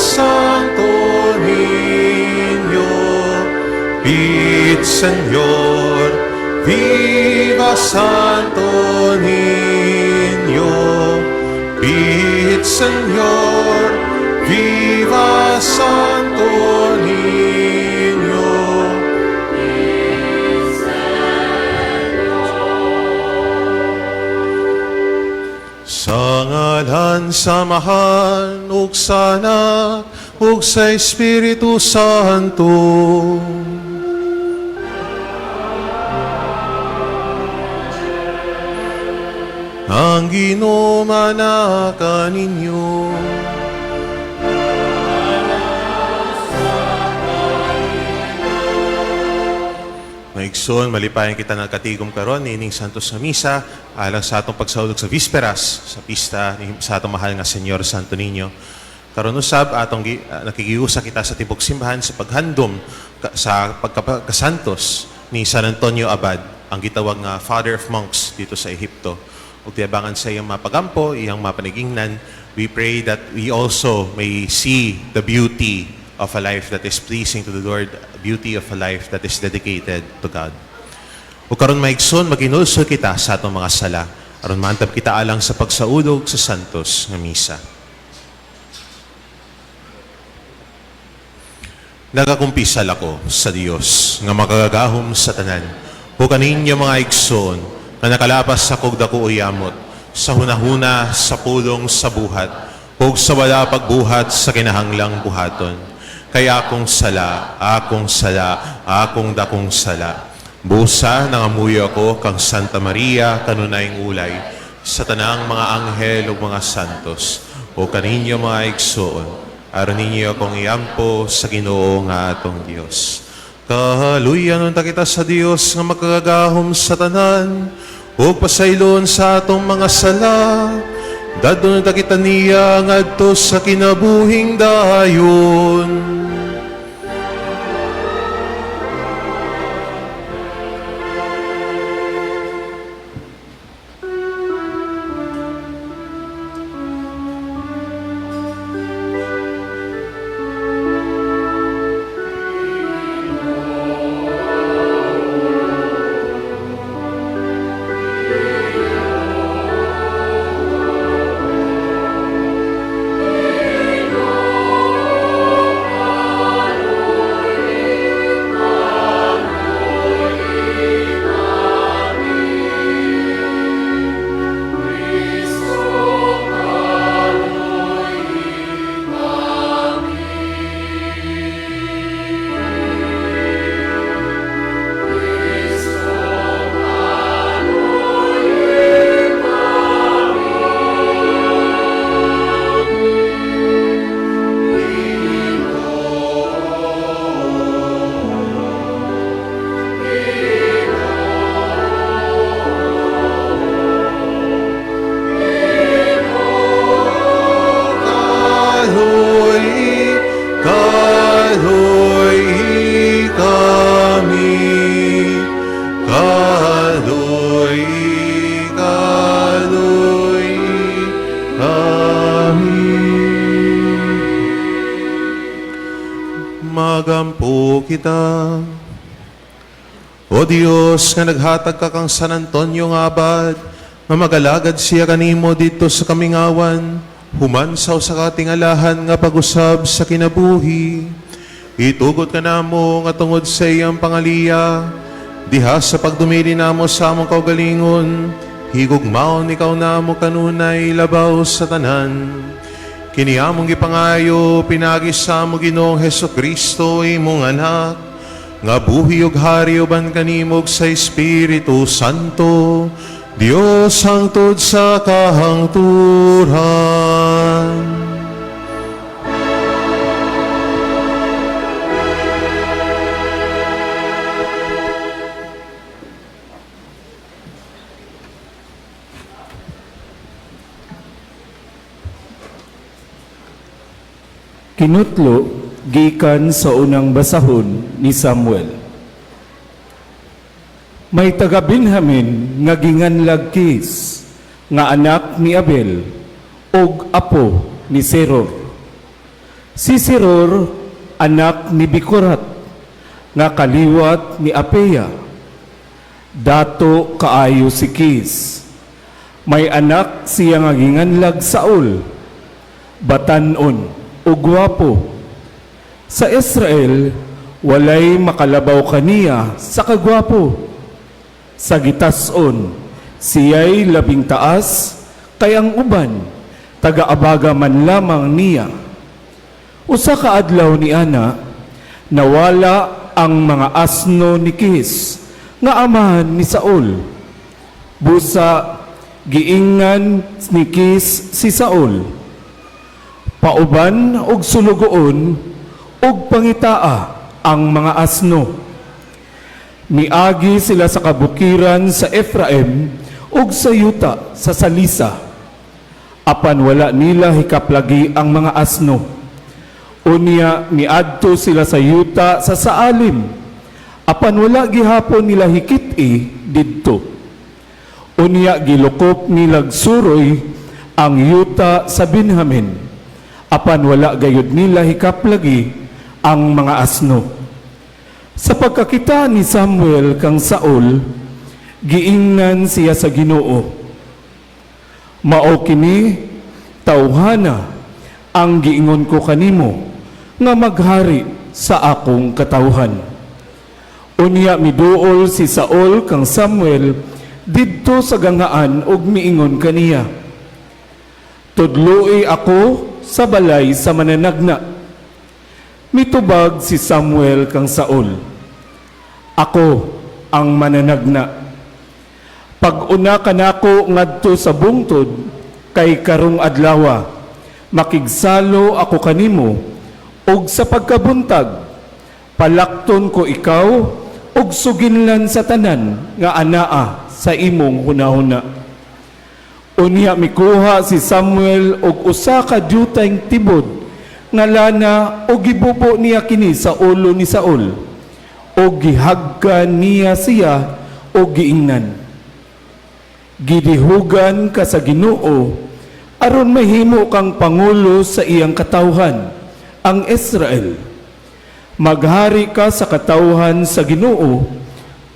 Santo Niño, Pit Señor, viva Santo Niño, Pit Señor, viva Santo Niño. Sa ngalan samahan ug sa Anak ug sa Espiritu Santo. Ang Ginoo manaka ninyo. Maigsoon, malipayan kita ng katigom karon nining Santos sa Misa, alang sa atong pagsahulog sa Visperas, sa pista sa atong mahal nga Senyor Santo Niño. Karon usab atong nakikiusa kita sa tibok simbahan sa paghandom sa pagkasantos ni San Antonio Abad, ang gitawag nga Father of Monks dito sa Ehipto. Ug tiyabangan sa iyang mapagampo, iyang mapanigingnan, we pray that we also may see the beauty of a life that is pleasing to the Lord, beauty of a life that is dedicated to God. O karon maigsoon, maginulso kita sa atong mga sala, aron maantab kita alang sa pagsaulog sa Santos nga Misa. Nagakumpisal ako sa Dios nga makagagahom sa tanan, o kaninyo mga igsoon, na nakalapas sa kugdako uyamot, sa hunahuna, sa pulong, sa buhat, o sa wala pagbuhat sa kinahanglang buhaton. Kaya akong sala, akong dakong sala. Busa nangamuyo ako kang Santa Maria, kanunayng ulay, sa tanang mga anghel o mga santos, o kaninyo mga igsoon, aron ninyo akong iampo sa Ginoo nga atong Dios. Kahaluyan unta kita sa Dios nga makagagahom sa tanan, o pasaylon sa atong mga sala, dadon unta kita niya ngadto sa kinabuhing dayon. Magampo kita. O Dios, nga naghatag ka kang San Antonio nga abad, nga magalagad siya kanimo dito sa kamingawan, human sa katingalahan nga pag-usab sa kinabuhi. Itugot ka namo nga tungod sa iyang pangaliya, diha sa pagdumili namo sa among kaugalingon, higugmaon ikaw namo kanunay labaw sa tanan. Kini among gipangayo, pinagi sa among Ginoong Hesukristo, imong anak, nga buhi ug hari uban kanimog sa Espiritu Santo, Dios hangtod sa kahangturan. Kinutlo, gikan sa unang basahon ni Samuel. May taga Benjamin nga ginganlag Kis, nga anak ni Abel, og apo ni Seror. Si Siror, anak ni Bikurat, nga kaliwat ni Apea. Dato kaayo si Kis. May anak siya nga ginganlag Saul, batanon o gwapo. Sa Israel, walay makalabaw kaniya sa kagwapo. Sa gitason, siya'y labing taas, kay ang uban, taga-abaga man lamang niya. Usa ka adlaw ni Ana, nawala ang mga asno ni Kis, nga amahan ni Saul. Busa, giingan ni Kis si Saul. Pauban og sulugoon, og pangitaa ang mga asno. Miagi sila sa kabukiran sa Ephraim, og sa yuta sa Salisa. Apan wala nila hikaplagi ang mga asno. Unya miadto sila sa yuta sa Saalim, apan wala gihapon nila hikit-i didto. Unya gilukop nilag suroy ang yuta sa Benjamin, apan wala gayud nila hikaplagi ang mga asno. Sa pagkakita ni Samuel kang Saul, giingnan siya sa Ginoo. Mao kini tawhana ang giingon ko kanimo, nga maghari sa akong katawhan. Unya miduol si Saul kang Samuel didto sa gangaan og miingon kaniya, "Tudloi ako sa balay sa mananagna." Mitubag si Samuel kang Saul, "Ako ang mananagna. Pag-una kanako ngadto sa bungtod, kay karong adlawa, makigsalo ako kanimo, og sa pagkabuntag, palakton ko ikaw, og suginlan sa tanan nga anaa sa imong hunahuna." Unya mikuha si Samuel og usa ka diyutayng tibod, nga lana og gibubo niya kini sa ulo ni Saul, og gihagkan niya siya og giingnan, "Gidihugan ka sa Ginoo, aron mahimo kang pangulo sa iyang katawhan, ang Israel. Maghari ka sa katawhan sa Ginoo,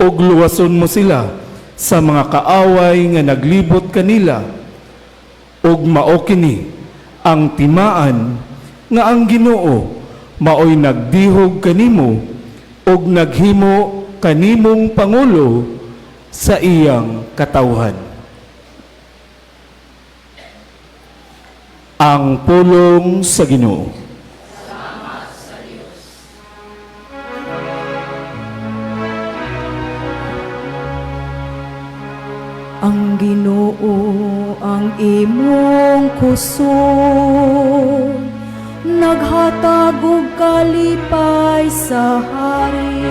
og luwason mo sila sa mga kaaway nga naglibot kanila, og mao kini ang timaan nga ang Ginoo maoy nagdihog kanimo og naghimo kanimong pangulo sa iyang katawhan." Ang pulong sa Ginoo. Ang Ginoo ang imong kusog, naghatag og kalipay sa hari.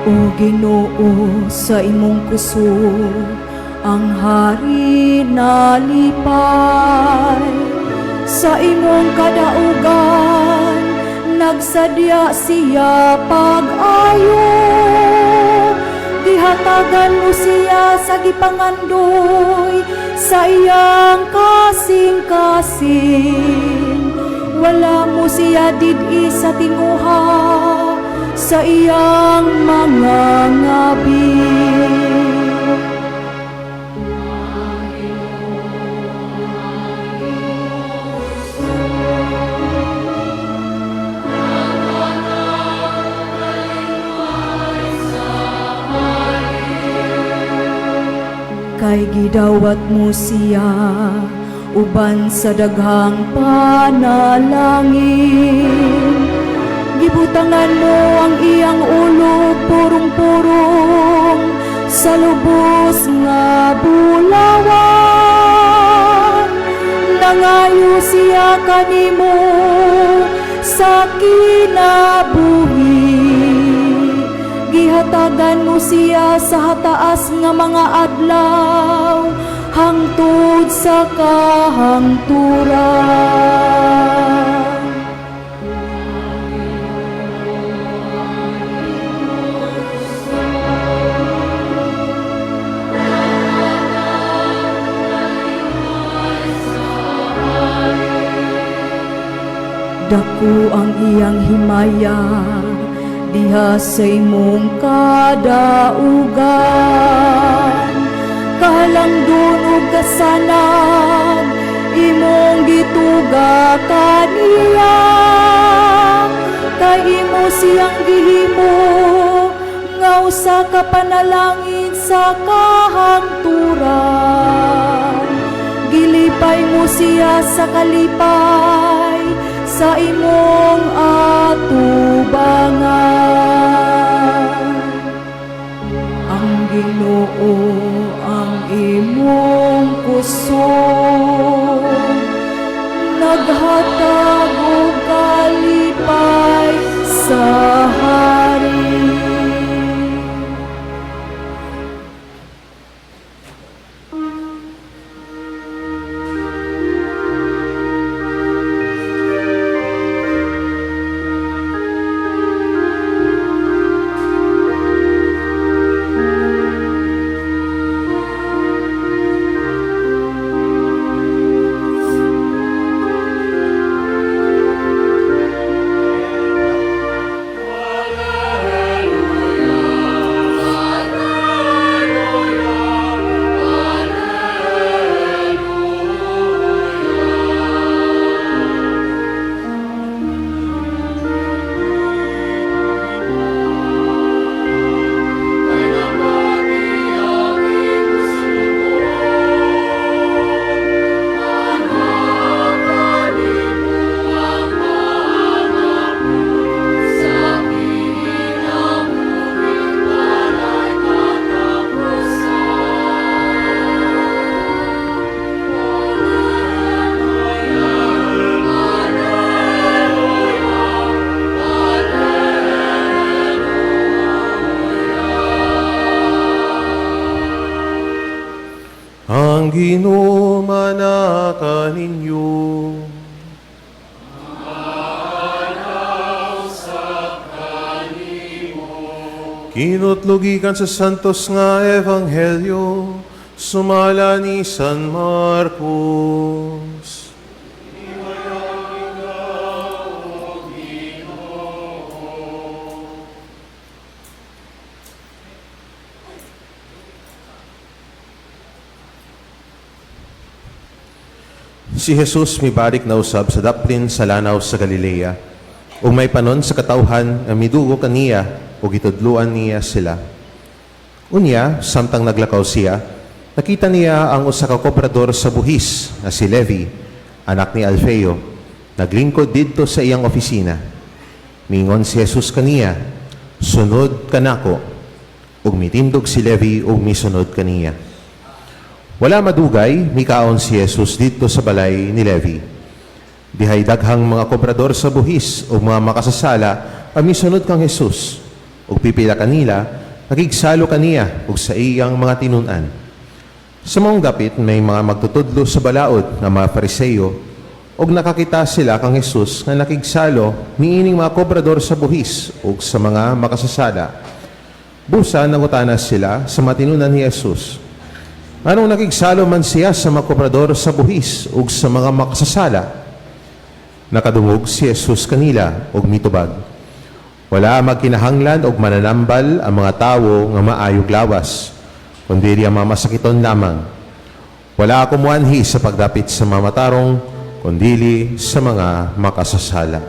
O Ginoo, sa imong kusog, ang hari nalipay. Sa imong kadaugan, nagsadya siya pag-ayo. Gihatagan mo siya sa gipangandoy, sa iyang kasing-kasing. Wala mo siya did-i sa tinguha, sa iyang mga ngabi. Kay gidawat mo siya uban sa daghang panalangin. Gibutangan mo ang iyang ulo purong-purong sa lubos nga bulawan. Nangayo siya kanimo sa kinabuhi. Gihatagan mo siya sa hataas nga mga adlaw, hangtod sa kahangturan. Dako ang iyang himaya, diha sa imong kadaugan. Kahalangdon ug kasanag, imong gituga kaniya. Kay imo siyang gihimo, nga usa ka panalangin sa kahangturan. Gilipay mo siya sa kalipay, sa imong atubangan. Ang Ginoo ang imong kusog, naghatag og kalipay sa hari. Ang Ginoo manaka ninyo. Kinutlugikan sa santos nga ebanghelyo, sumala ni San Marcos. Si Jesus mibalik na usab sa daplin sa lanaw sa Galilea, ug may panon sa katawhan nga midugo kaniya ug gitudloan niya sila. Unya, samtang naglakaw siya, nakita niya ang usa ka kobrador sa buhis nga si Levi, anak ni Alfeo, naglingkod didto sa iyang opisina. Mingon si Jesus kaniya, "Sunod kanako." Ug mitindog si Levi ug misunod kaniya. Wala madugay, mikaon si Jesus dito sa balay ni Levi. Dihay daghang mga kobrador sa buhis o mga makasasala ang misunod kang Jesus. Ug pipila kanila, nakigsalo kaniya ug sa iyang mga tinunan. Sa maong dapit, may mga magtutudlo sa balaod nga mga Pariseo ug nakakita sila kang Jesus nga nakigsalo niining mga kobrador sa buhis ug sa mga makasasala. Busa nangutanas sila sa matinunan ni Jesus. Anong nakigsalo man siya sa mga kobrador sa buhis ug sa mga makasasala? Nakadungog si Jesus kanila ug mitubag. Wala magkinahanglan og mananambal ang mga tawo nga maayog lawas, kundi ang mga masakiton lamang. Wala kumuanhi sa pagdapit sa mga matarong, kundili sa mga makasasala.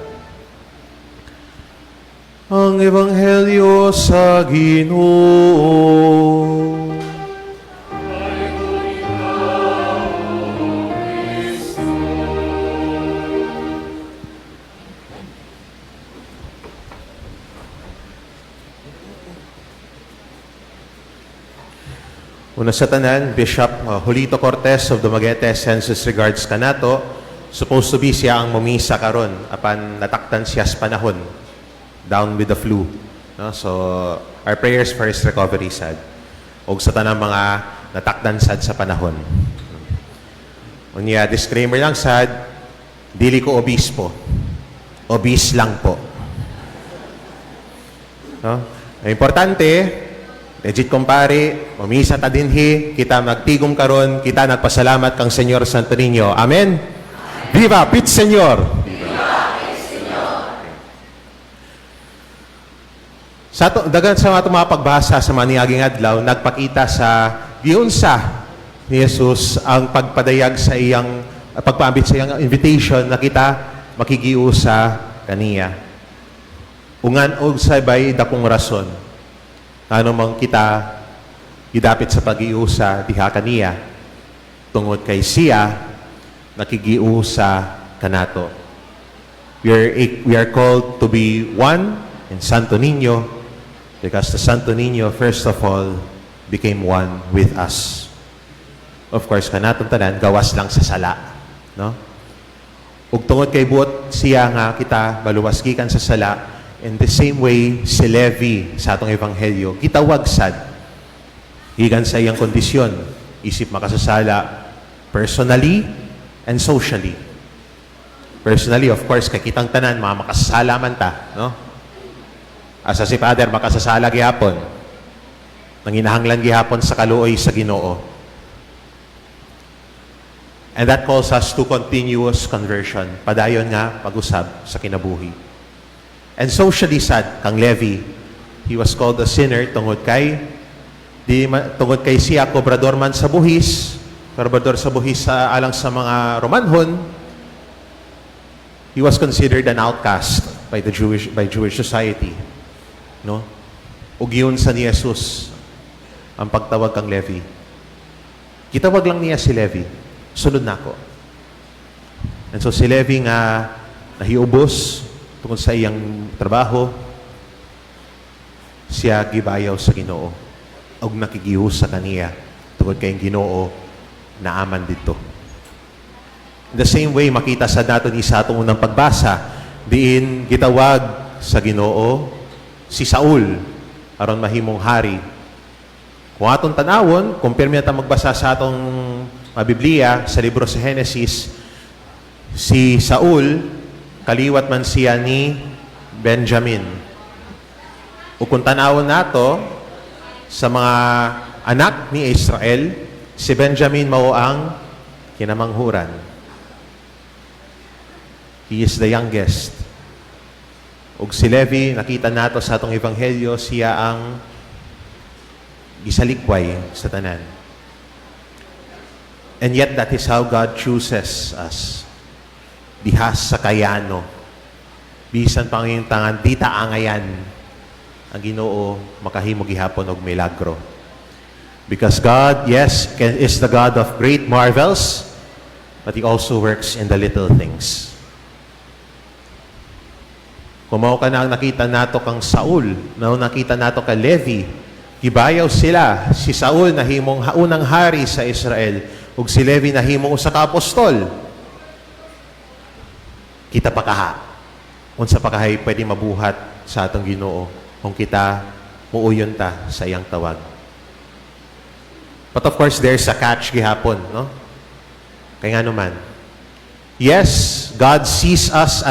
Ang Ebanghelyo sa Ginoo. Una sa tanan, Bishop Julito Cortez of Dumaguete sends his regards kanato. Supposed to be siya ang mumisa karon apan nataktan siya sa panahon, down with the flu. No? So, our prayers for his recovery sad. Og sa tanang mga natakdan sad sa panahon. Unya, disclaimer lang sad, dili ko obispo. Obis lang po. No? Ang importante, legit kumpare, umisa ta dinhi, kita magtigom karon, kita nagpasalamat kang Senyor Santo Niño. Amen? Viva Pit Senyor! Dagan sa mga pagbasa sa maniaging adlaw, nagpakita sa giunsa ni Jesus ang pagpadayag sa iyang pagpaambit sa iyang invitation na kita makigiusa kaniya. Ungan og sabay dakong rason. Ano mang kita gidapit sa pag-iusa diha kaniya tungod kay siya nakigiusa kanato. We are called to be one in Santo Niño because the Santo Niño first of all became one with us. Of course, kanatong tanan, gawas lang sa sala. No? Ug tungod kay buot siya nga kita baluwas gikan sa sala, in the same way, si Levi sa atong ebanghelyo, gitawag sad. Gikan sa iyang kondisyon, isip makasasala personally and socially. Personally, of course, kay kitang tanan, mga makasasala man ta. No? Asa si Father, makasasala gihapon. Nanginahanglan gihapon sa kaluoy sa Ginoo. And that calls us to continuous conversion. Padayon nga pag-usab sa kinabuhi. And socially sad, kang Levi, he was called a sinner tungod kay siya kobrador man sa buhis, kobrador sa buhis sa alang sa mga Romanhon. He was considered an outcast by Jewish society. No? Ug yun sa ni Jesus ang pagtawag kang Levi. Kitawag lang niya si Levi. Sulod na ako. And so si Levi nga nahiubos tungkol sa iyang trabaho, siya gibayaw sa Ginoo ug nakigihus sa kaniya tungkol kay Ginoo naaman dito. In the same way, makita sa naton isa atong unang pagbasa, diin gitawag sa Ginoo si Saul aron mahimong hari. Kung atong tanawon, compare mi ta magbasa sa atong Biblia sa libro sa Genesis, si Saul kaliwat man siya ni Benjamin. O kung tanawon nato sa mga anak ni Israel, si Benjamin mao ang kinamanghuran. He is the youngest. Ug si Levi, nakita nato sa atong ebanghelyo, siya ang gisalikway sa tanan. And yet, that is how God chooses us. Dihas sa kayano. Bisan pang yung tangan, di taangayan ang Ginoo makahimo gihapon og milagro. Because God, yes, is the God of great marvels, but He also works in the little things. Kung mao ka na ang nakita nato kang Saul, nakita nato kay Levi, gibayaw sila. Si Saul nahimong unang hari sa Israel, ug si Levi nahimong usa ka apostol. Kita pa kaha. Unsa pa kahay pwede mabuhat sa atong Ginoo kung kita muuyon ta sa iyang tawag. But of course, there's a catch gihapon, no? Kaya nga naman. Yes, God sees us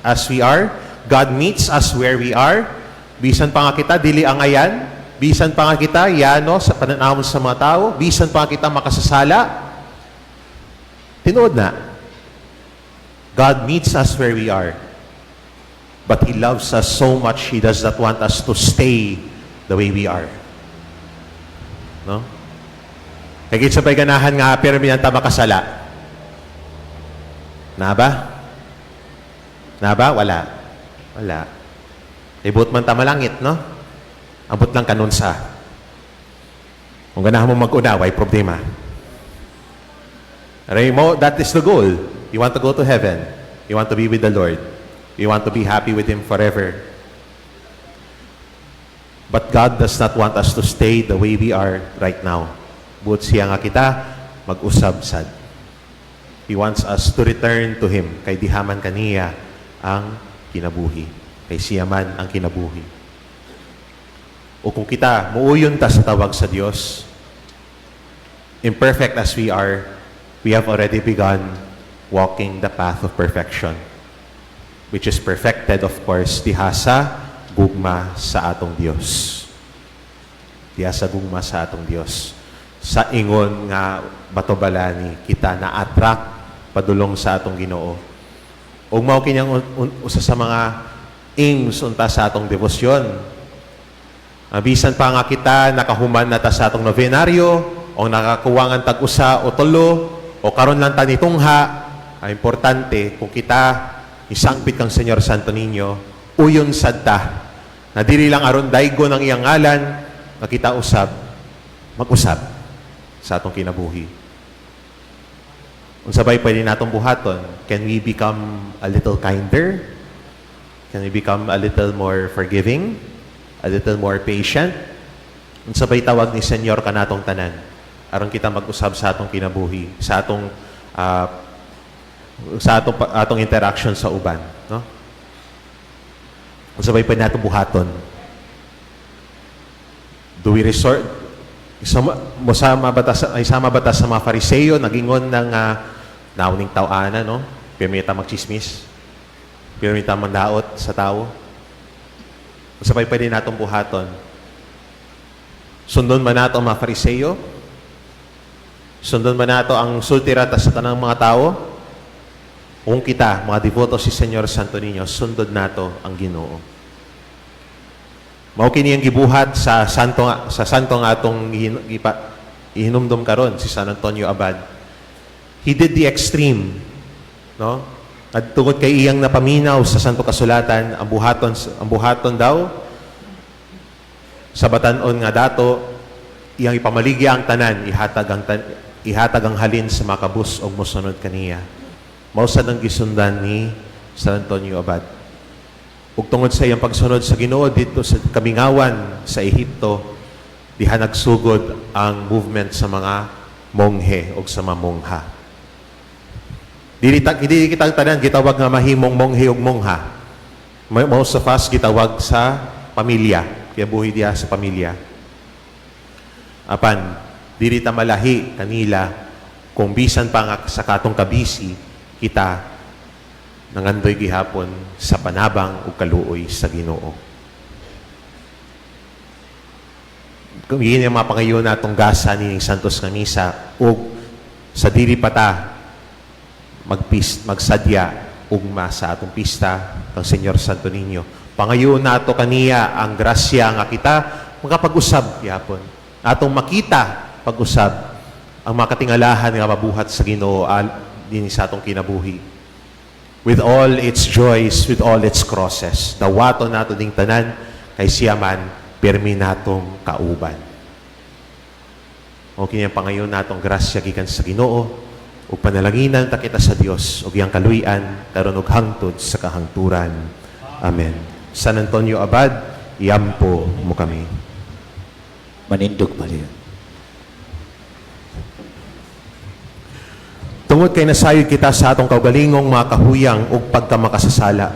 as we are. God meets us where we are. Bisan pa nga kita, dili angayan. Bisan pa nga kita, yano, sa pananamon sa mga tao. Bisan pa nga kita makasasala. Tinuod na. God meets us where we are. But He loves us so much, He does not want us to stay the way we are. No? Kaya sabay ganahan nga, pero minanta makasala. Na ba? Na ba? Wala. Wala. Ibut man ta malangit, no? Ambot lang kanunsa. Kung ganahan mo mag-una, way problema. Remo, that is the goal. You want to go to heaven. You want to be with the Lord. You want to be happy with Him forever. But God does not want us to stay the way we are right now. But siya nga kita, mag-usab sad. He wants us to return to Him. Kay dihaman kaniya ang kinabuhi. Kay siya man ang kinabuhi. O kung kita, muuyon ta sa tawag sa Diyos, imperfect as we are, we have already begun walking the path of perfection, which is perfected, of course, diha sa gugma sa atong Dios. Diha sa gugma sa atong Dios. Sa ingon nga batobalani, kita na-attract padulong sa atong Ginoo. Ug mao kinyang usa sa mga aims unta sa atong debosyon. Bisan pa nga kita nakahuman na ta sa atong novenaryo o nakakuwangan tag-usa o tulo o karon lang ta nitungha, importante kung kita isangpit kang Senyor Santo Niño, uyon sadta, na dili lang aron daygo ng iyang ngalan, na kita usab, mag-usab sa atong kinabuhi. Unsabay pwede natong buhaton, can we become a little kinder? Can we become a little more forgiving? A little more patient? Unsabay tawag ni Senyor kanatong tanan, aron kita mag-usab sa atong kinabuhi, sa atong interaction sa uban, no? Sabay pa nato buhaton. Do we resort sama batas sa mga Fariseo nagingon ng nauning taw-ana, no? Pirmita magchismis. Pirmita mandaot sa tao. Sabay pa din natong buhaton. Sundon man nato ang mga Fariseo? Sundon man nato ang sultirata sa tanang mga tao? Kung kita, mga devoto si Senyor Santo Niño, sundod nato ang Ginoo. Mao kini ang gibuhat sa santo nga atong ihinumdum karon si San Antonio Abad. He did the extreme, no? At tungod kay iyang napaminaw sa Santo Kasulatan, ang buhaton daw sa batan-on nga dato, iyang ipamaligya ang tanan, ihatag ang halin sa makabus og mosunod kaniya. Mausad ang gisundan ni San Antonio Abad. Ug tungod sa iyang pagsunod sa Ginoo dito sa Kamingawan sa Ehipto, diha nagsugod ang movement sa mga monghe o sa mga mongha. Dili kita tanan gitawag nga mahimong monghe o mongha. Most of us gitawag sa pamilya, kaya buhi diha sa pamilya. Apan, dili ta malahi kanila kung bisan pa nga sa katong kabisi, kita nangandoy gihapon sa panabang ug kaluoy sa Ginoo. Kung yun ang mga pangayon natong gasa ni Santos nga Misa ug sa dili pa ta magsadya ugma sa atong pista ng Senyor Santo Niño. Pangayon nato kaniya ang grasya nga kita makapag-usab gihapon. Atong makita pag-usab ang makatingalahan nga mabuhat sa Ginoo din sa atong kinabuhi. With all its joys, with all its crosses, dawato nato ding tanan kay siya man pirmi natong kauban. O kini ang pangayon natong grasya gikan sa Ginoo ug panalanginan ta kita sa Dios ug iyang kaluy-an karon ug hangtod sa kahangturan. Amen. San Antonio Abad, iampo mo kami. Manindog baliw. Tungod kay nasayod kita sa atong kaugalingong mga kahuyang ug pagkamakasasala.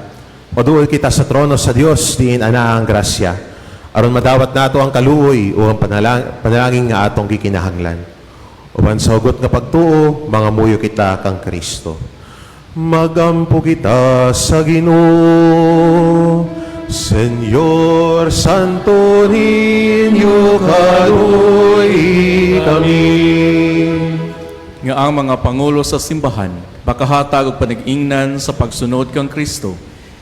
Maduol kita sa trono sa Dios diin ana ang grasya. Aron madawat nato ang kaluoy o ang panalangin nga atong gikinahanglan. Uban sa hugot nga pagtuo, mga muyo kita kang Kristo. Magampo kita sa Ginoo, Senyor Santo Niño, kaluoy kami. Nga ang mga pangulo sa simbahan, makahatag og panag-ingnan sa pagsunod kang Kristo,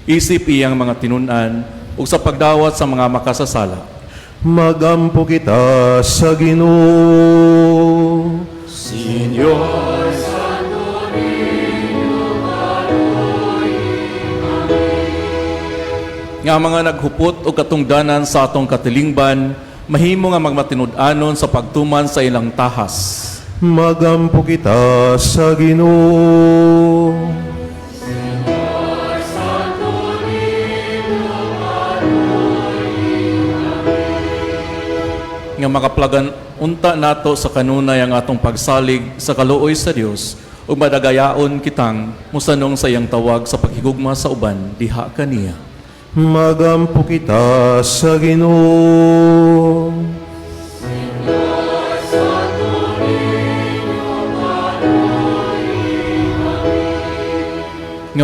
isip iyang mga tinunan ug sa pagdawat sa mga makasasala. Magampo kita sa Ginoo, Senyor Nga mga naghupot o katungdanan sa atong katilingban, mahimo nga magmatinud-anon sa pagtuman sa ilang tahas. magampo kita sa Ginoo. Nga makaplagan unta nato sa kanunay ang atong pagsalig sa kaluoy sa Dios ug madagayaon kitang musanong sa iyang tawag sa paghigugma sa uban diha kaniya. Magampo kita sa Ginoo. Nga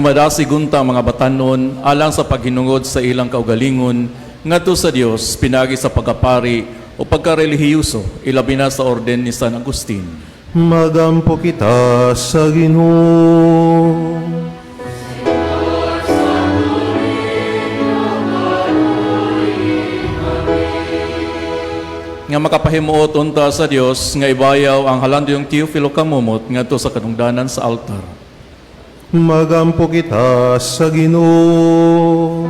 nga madasigunta mga batanon alang sa paghinungod sa ilang kaugalingon ngadto sa Dios pinagi sa pagkapari o pagkarelihiyoso ilabi na sa orden ni San Agustin. Magampo kita sa Ginoo. Nga makapahimuot unta sa Dios nga ibayaw ang halandyong Teofilo kamumot ngadto sa kanungdanan sa altar. Magampo kita sa Ginoo.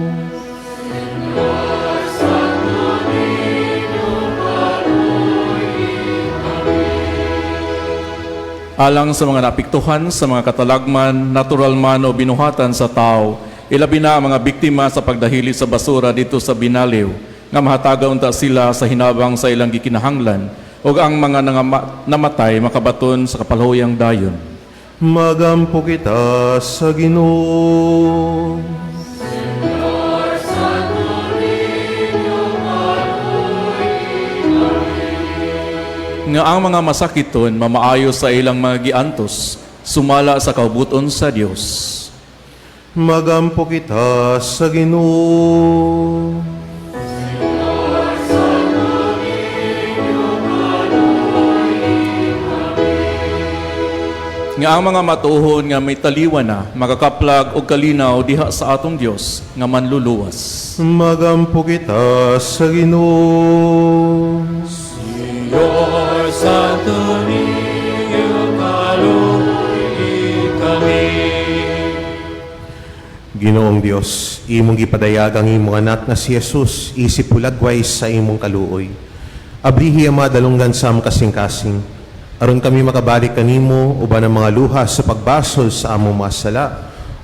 Alang sa mga napiktuhan sa mga katalagman, natural man o binuhatan sa tao, ilabi na ang mga biktima sa pagdahili sa basura dito sa Binaliw, nga mahataga unta sila sa hinabang sa ilang gikinahanglan, o ang mga namatay makabaton sa kapalhoyang dayon. Magampo kita sa Ginoo. Nga ang mga masakiton mamaayo sa ilang mga giantos, sumala sa kaubuton sa Dios. Magampo kita sa Ginoo. Nga ang mga matuhon nga may taliwan na, makakaplag o kalinaw diha sa atong Dios nga manluluwas. Magampo kita sa Ginoo. Señor Santo Niño, kaluoy kami. Ginoong Dios, imong gipadayag ang imong anak na si Jesus, isip pulagway sa imong kaluoy. Abrihi ang madalunggan sa kasing-kasing, aron kami makabalik kanimo uban ang mga luha sa pagbasol sa among mga sala,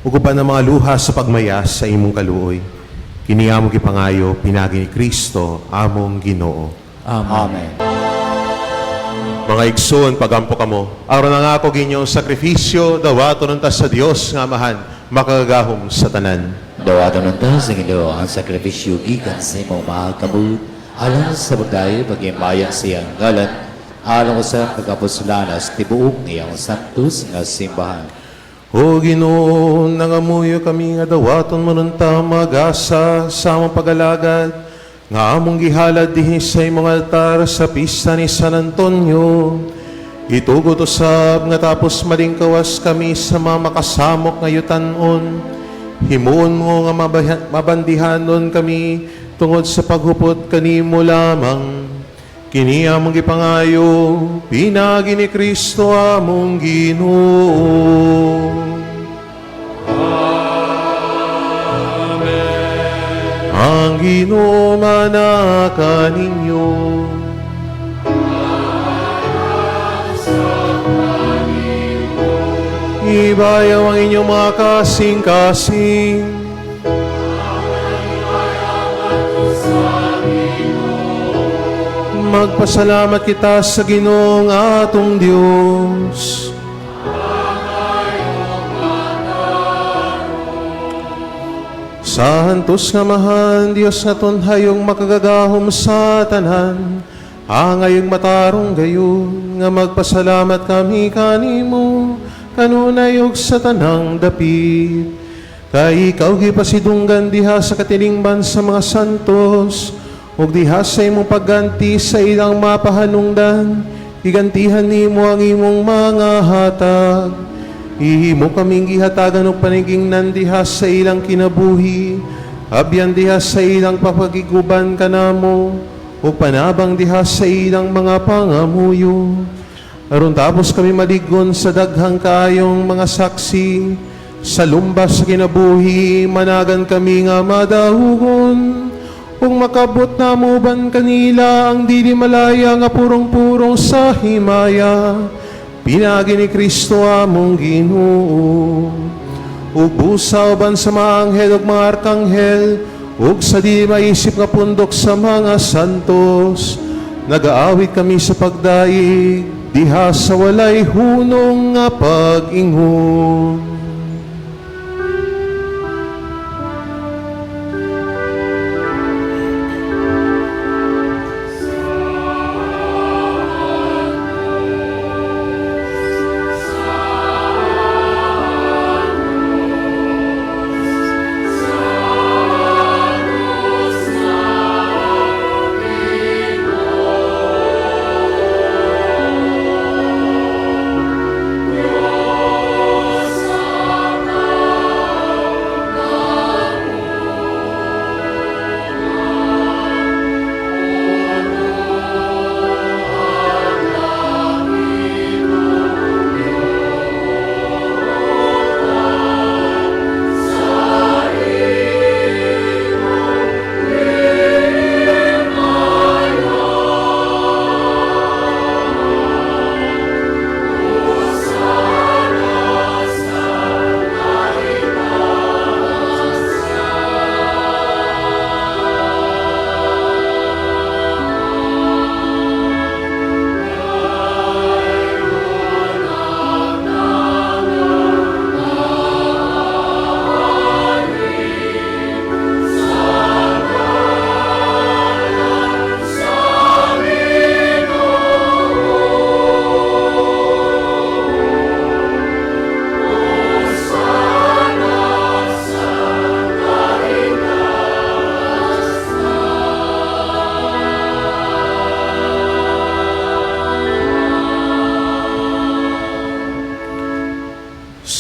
ug uban ang mga luha sa pagmaya sa imong kaluoy. Kini among gipangayo pinagi ni Kristo, among Ginoo. Amen. Mga igsoon, pagampo kamo, aron ang ako ginyong sakripisyo, dawaton unta sa Dios nga amahan, makagagahom sa tanan. Dawaton nun ta sa Ginoo ang sakripisyo gikan sa imong mahagkabut alang sa bagay paghimayan siyang ngalan alang sa pagkapusulanas tibuok niyang santos nga simbahan. O Ginoo, nangamuyo kami nga dawaton mo nun ta magasa sa among pag-alagad, nga among gihalad dihi sa imong altar sa pista ni San Antonio. Itugot usab nga tapos malingkawas kami sa mga makasamok nga yutanon. Himuon mo nga mabandihanon kami tungod sa paghupot kanimo lamang. Kini among gipangayo, pinagi ni Kristo among Ginoo. Ang Ginoo manaka ninyo. Ibayaw ang inyong mga kasing-kasing. Magpasalamat kita sa Ginoong atong Diyos. Santos nga mahal, Diyos nga tunhayong makagagahom sa tanan, angayong matarong gayon, nga magpasalamat kami kanimo, kanunayog sa tanang dapit. Kay ikaw gipasidunggan diha sa katilingban sa mga santos, ug diha sa imong pagganti sa ilang mapahanungdan, igantihan nimo ang imong mga hatag. Ihimo kaming gihatagan og paningingnan diha sa ilang kinabuhi, abyan diha sa ilang papagiguban kanamo, o panabang diha sa ilang mga pangamuyo. Aron tapos kami maligon sa daghang kaayong mga saksi, sa lumbas sa kinabuhi, managan kami nga madahugon, ug makabot na muban kanila ang dili malaya nga purong-purong sa himaya. Pinagi ni Kristo among Ginoo. Ug busa uban sa mga anghel ug mga arkanghel, ug sa di maisip nga pundok sa mga santos, nagaawit kami sa pagdaig diha sa walay hunong nga pag-ingon.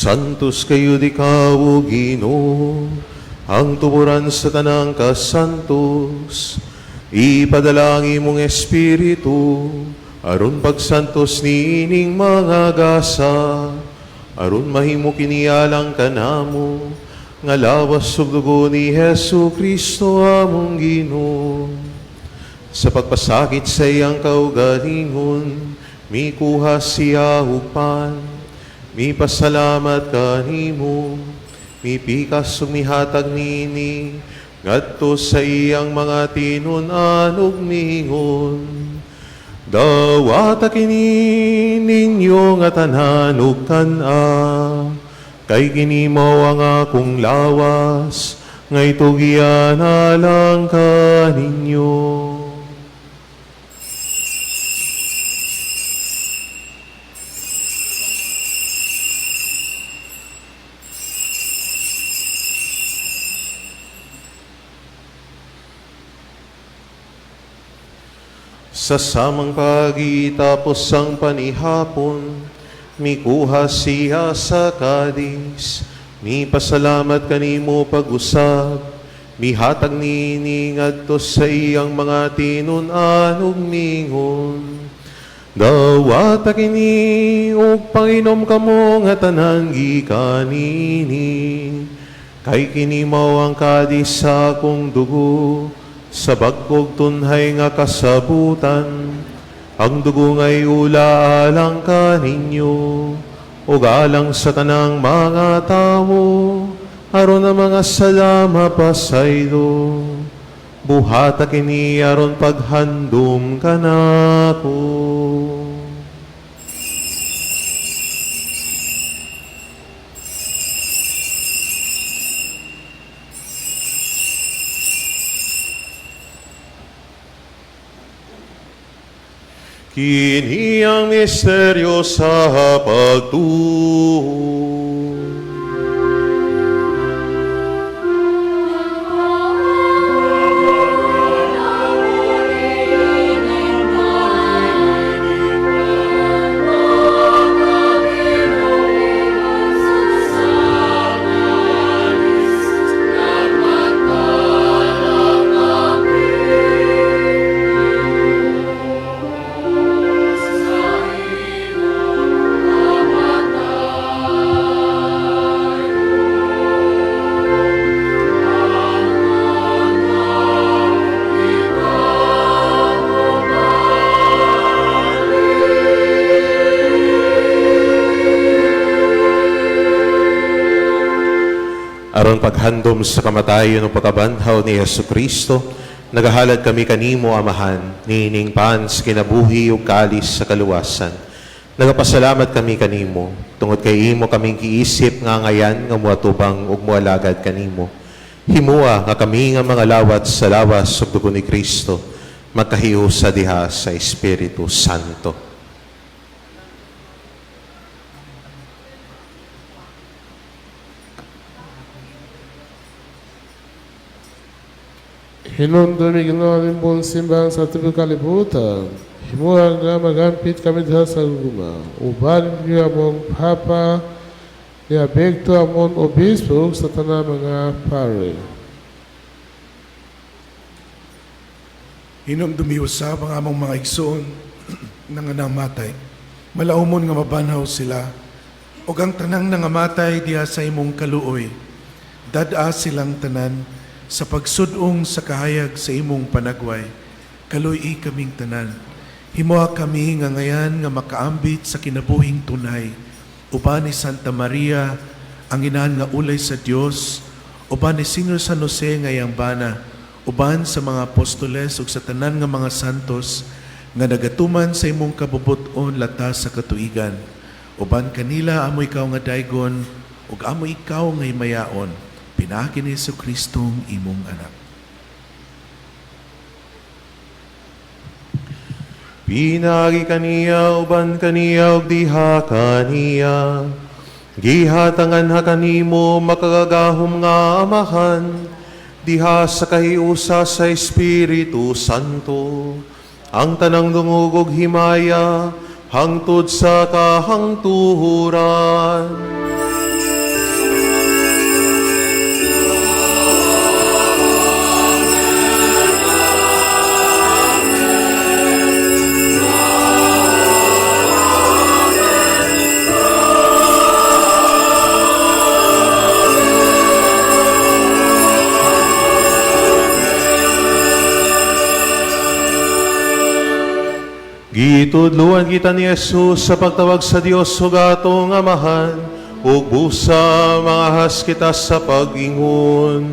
Santos kayo di kawo Ginoo, ang tuburan sa tanang kasantos. Ipadalangin mong Espiritu, aron pagsantos nining mga gasa, aron mahimo kinialang kanamo, nga lawas ug dugo ni Hesu Kristo among Ginoo. Sa pagpasakit sa iyang kaugalingon, mikuha siya upan, mi pasalamat kanimo, mi pikas ug mihatag nini, ngadto sa iyang mga tinunan ug ningon. Dawata kini ninyo nga tanan ug tan-a, kay kini mao ang akong lawas, nga itugian alang kaninyo. Sa samang pagitapos ang panihapon, mikuha siya sa kadis, mi pasalamat kanimo pag-usab, mihatag nini ngadto sa iyang mga tinunan ug mingon. Dawata kini ug panginom kamo nga tanang gikanini, kay kini mao ang kadis sa akong dugo, sa bagkog tunhay nga kasabutan, ang dugo nga'y ula alang kaninyo, ug alang sa tanang mga tao, aron na mga salama pasaylo, buhata kini aron paghandom kanako. Kini ang misteryo sa pagtuo. Aron paghandom sa kamatayon o pagkabanhaw ni Yesu Kristo, nagahalad kami kanimo, Amahan, nining pans, kinabuhi ug kalis sa kaluwasan. Nagapasalamat kami kanimo, tungod kay imo kaming giisip nga ngayan nga muatubang ug mualagad kanimo. Himua nga kami nga mga lawat sa lawas ug dugo ni Kristo, magkahiyo sa diha sa Espiritu Santo. Hinundun ignorin buong simbang sa tibok kalibutan. Himuha nga magampit kami diha sa luma. Uban niyo among Papa, niabekto among obispo sa tanang mga pare. Hinumdumiusap ang among mga igsoon na nga namatay. Malaumon nga mabanhaw sila. O ang tanang nangamatay diha sa imong kaluoy. Dada silang tanan sa pagsudong sa kahayag sa imong panagway. Kaluy kaming tanan. Himuha kami nga ngayan nga makaambit sa kinabuhing tunay. Uban ni Santa Maria, ang inahan nga ulay sa Dios, uban ni Senior San Jose nga yambana, uban sa mga apostoles ug sa tanan nga mga santos nga nagatuman sa imong kabubuton latas sa katuigan. Uban kanila amo ikaw nga daygon ug amo ikaw nga himayaon. Pinagi ni Yesu Kristong imong anak. Pinagi kaniya, uban kaniya, ug diha kaniya. Gihatangan ha kanimo, makagagahom nga Amahan, diha sa kahiusa sa Espiritu Santo, ang tanang dungog ug himaya, hangtod sa kahangturan. Gitudluan kita ni Jesus sa pagtawag sa Dios ug atong amahan, ug busa mga has kita sa pag-ingon.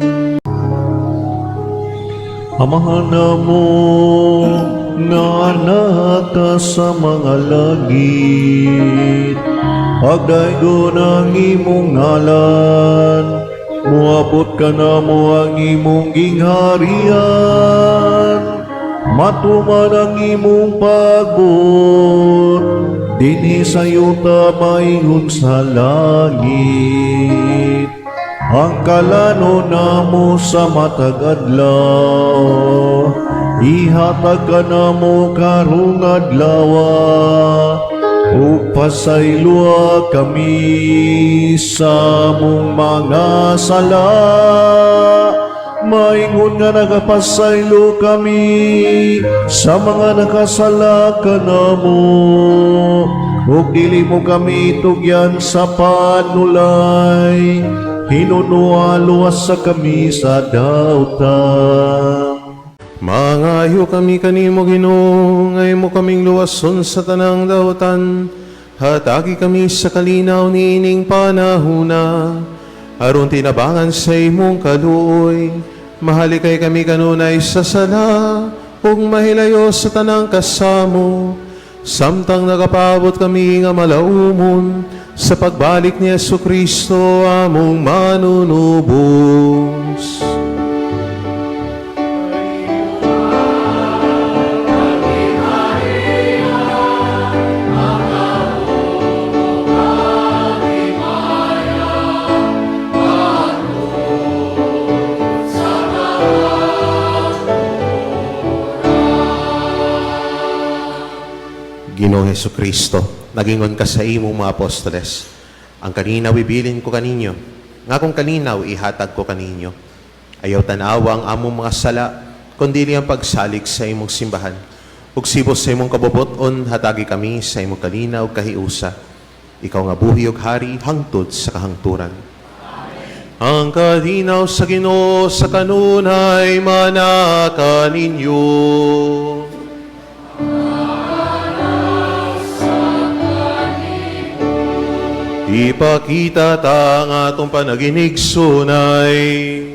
Amahan mo nga anak ka sa mga langit, pagdaygo ng imong ngalan, muabot ka na mo ang imong gingharian, matuman ang imong pagbot, dinhi sa yuta maingon sa langit. Ang kalano na mo sa matag adlaw, ihatag ka na mo karong adlawa, ug pasaylua kami sa mong mga sala. Maingon nga nagapasaylo kami sa mga nakasala ka na mo, ug dili mo kami tugyan sa panulay, hinunualuwas sa kami sa dautan. Mangayo kami kanimo Ginoo, ngay mo kaming luwason sa tanang dautan, hatagi kami sa kalinaw niining panahuna, aron tinabangan sa imong kaluoy, mahalikay kami kanunay sa sala, ug mahilayo sa tanang kasamo, samtang nagapabot kami nga malaumon, sa pagbalik ni Jesucristo among manunubos. Ginoong Jesucristo, nagingon ka sa imong mga apostoles, ang kaninaw ibilin ko kaninyo, nga kung kaninaw ihatag ko kaninyo. Ayaw tanawa ang among mga sala, kundi ang pagsalig sa imong simbahan. Ug sibos sa imong kaboboton, hatagi kami sa imong kalinaw kahiusa. Ikaw nga buhi ug hari, hangtod sa kahangturan. Ang kalinaw sa Ginoo sa kanunay manaka ninyo. Ipakita ta ang atong panaginigsunay.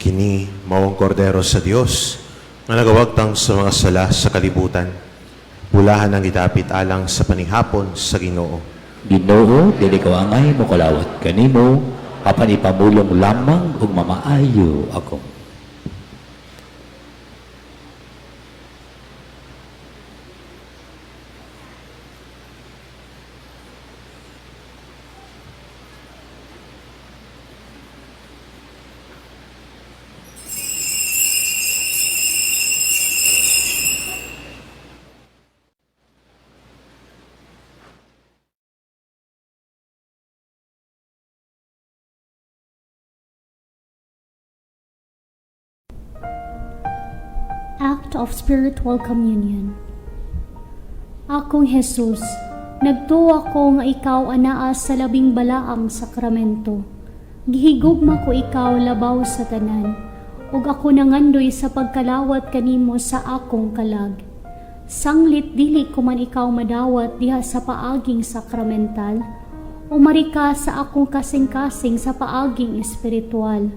Kini maong kordero sa Dios, nga nagawagtang sa mga sala sa kalibutan. Bulahan ang idapit alang sa panihapon sa Ginoo. Ginoo, dili ko angay mo kalawat kanimo, apan ipamulong lamang ug mamaayo ako. Act of Spiritual Communion. Akong Jesus, Nagtuwa ko nga ikaw anaa sa labing balaang sakramento. Gihigugma ko ikaw labaw sa tanan, ug ako nangandoy sa pagkalawat kanimo sa akong kalag. Sanglit dili ko man ikaw madawat diha sa paaging sakramental, umari ka sa akong kasing-kasing sa paaging espiritual.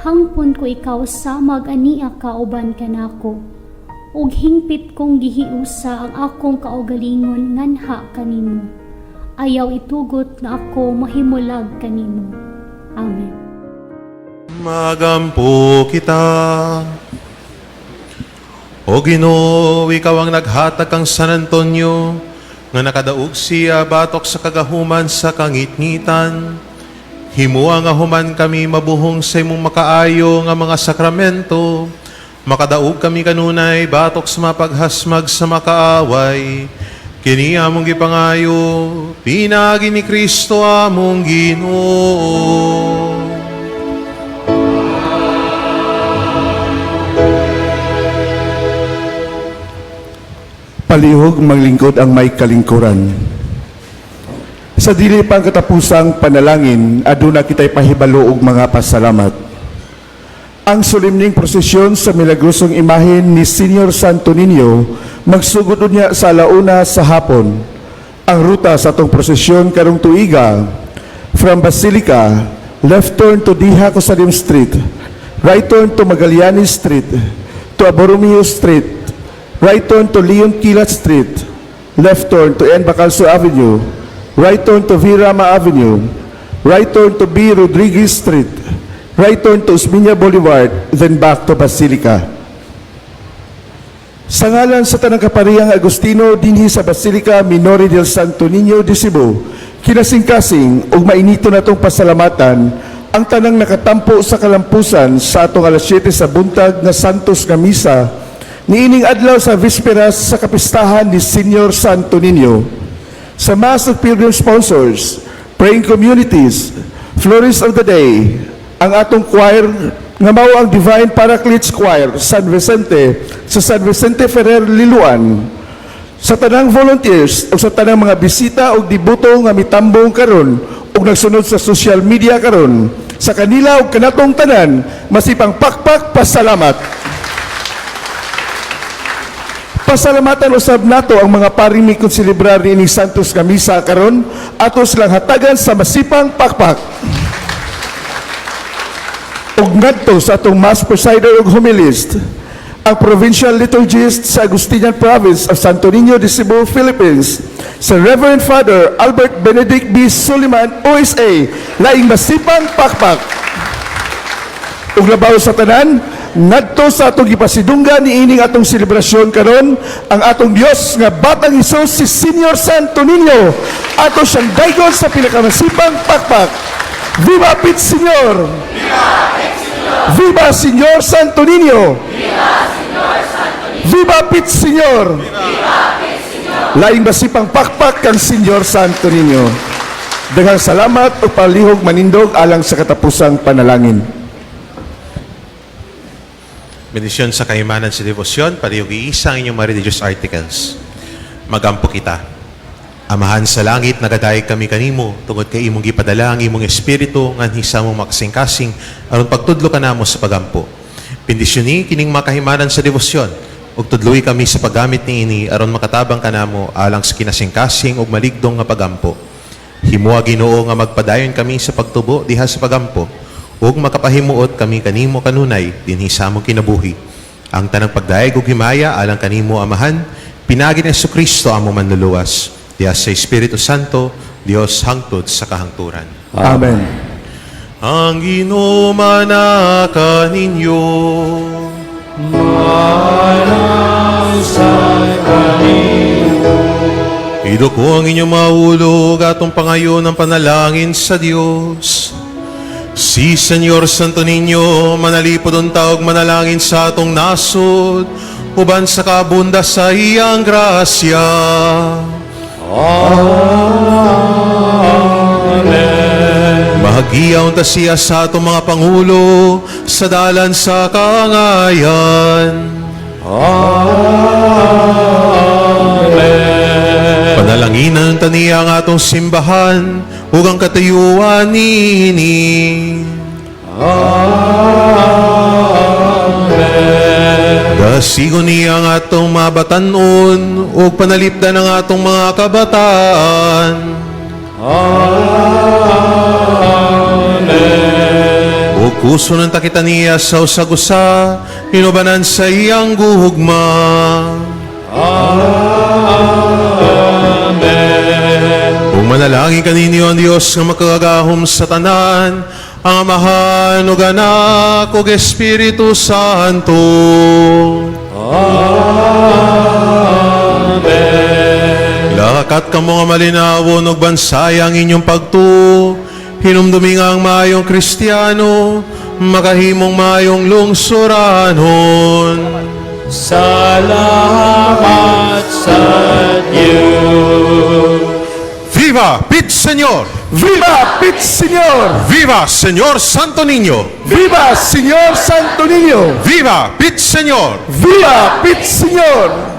Hangpon ko ikaw samag ania kauban kanako, ug hingpit kong gihiusa ang akong kaugalingon nganha kanimo. Ayaw itugot nga ako mahimulag kanimo. Amen. Magampo kita. O Ginoo, ikaw ang naghatag kang San Antonio, nga nakadaog siya batok sa kagahuman sa kangitngitan. Himua nga human kami mabuhong sa imong makaayo nga mga sakramento, makadaog kami kanunay batok sa mapaghasmag sa makaaway. Kini among gipangayo, pinagi ni Kristo among Ginoo. Palihog maglingkod ang may kalingkuran. Sa dili pang katapusang panalangin, aduna kita'y pahibalo og mga pasalamat. Ang solemning prosesyon sa milagrosong imahen ni Senior Santo Niño magsugod niya sa alauna sa hapon. Ang ruta sa atong prosesyon karong tuiga, from Basilica, left turn to Diha Cosalim Street, right turn to Magallanes Street, to Aboromeo Street, right turn to Leon Kilat Street, left turn to N. Bacalso Avenue, right turn to V. Rama Avenue, right turn to B. Rodriguez Street, right turn to Osmeña Boulevard, then back to Basilica. Sa ngalan sa Tanang Kaparihang Agustino dinhi sa Basilica Minore del Santo Niño de Cebu, kinasing-kasing ug mainito natong pasalamatan ang tanang nakatampo sa kalampusan sa atong alas 7 sa buntag nga Santos nga misa niining adlaw sa Visperas sa kapistahan ni Senior Santo Niño. Sa Mass of Pilgrim Sponsors, Praying Communities, Florist of the Day, ang atong choir nga mao ang Divine Paracletes Choir San Vicente sa San Vicente Ferrer Liloan, sa tanang volunteers o sa tanang mga bisita o dibuto nga mitambong karon o nagsunod sa social media karon, sa kanila o kanatong tanan masipang pakpak pasalamat. Pasalamatan usab nato ang mga paring may konselebrar ni Santos nga misa karon ato silang hatagan sa masipang pakpak. Ug ngadto sa atong mass presider ug homilist, ang provincial liturgist sa Agustinian Province of Santo Niño de Cebu, Philippines, sa Reverend Father Albert Benedict B. Suliman, OSA, laing masipang pakpak. Ug labaw sa tanan, ngadto sa atong gipasidunggan niining atong selebrasyon karon ang atong Dios nga Batang Hesus si Senior Santo Niño, ato siyang daygon sa pinakamasipang pakpak. Viva Pit Señor! Viva Señor Santo Niño! Viva Pit Señor! Laing masipang pakpak kang Senior Santo Niño. Daghang salamat o palihog manindog alang sa katapusang panalangin. Bendisyon sa kaimanan sa devosyon, palihog iisa ang inyong mga religious articles. Magampo kita. Amahan sa langit, nagaday kami kanimo, tungod kay imong gipadala ang imong espiritu, ngan hisa mong makasing-kasing, aron pagtudlo ka namo sa pagampo. Bendisyoni kining makahimanan sa devosyon, ug tudloy kami sa paggamit ni ini, aron makatabang ka namo alang sa kinasing-kasing ug maligdong nga pagampo. Himua Ginoo nga magpadayon kami sa pagtubo diha sa pagampo, ug makapahimuot kami kanimo kanunay dinhi sa among kinabuhi. Ang tanang pagdaig ug himaya alang kanimo Amahan, pinagi ni Jesucristo among manluluwas. Diya sa Espiritu Santo, Dios hangtod sa kahangturan. Amen. Ang Ginoo manaka ninyo. Iduko ang inyong maulog atong pangayo ng panalangin sa Dios. Si Senyor Santo Niño, manalipod ang taog manalangin sa atong nasod, uban sa kabunda sa iyang grasya. Amen. Bahagiya unta siya sa atong mga pangulo sa dalan sa kaangayan. Amen. Panalangin ng taniya nga atong simbahan, ug ang katayuan niini. Dasigon niya ang atong mabatanon, ug panalipdan ang atong mga kabataan. Ug kuso ng takitan niya sa usag-usa, inubanan sa iyang guhugma. Ug manalangin kaninyo ang Dios nga makagagahom sa tanan, ang Amahan ug Anak ug Espiritu Santo. Lakat kamo nga malinawon ug bansay ang inyong pagtuo, hinumdumi nga ang mayong Kristiyano, makahimong mayong lungsuranon. Salamat sa Diyos. Viva Pit Señor! Viva Pit Señor! Viva Señor Santo Niño! Viva Señor Santo Niño! Viva Pit Señor! Viva Pit Señor!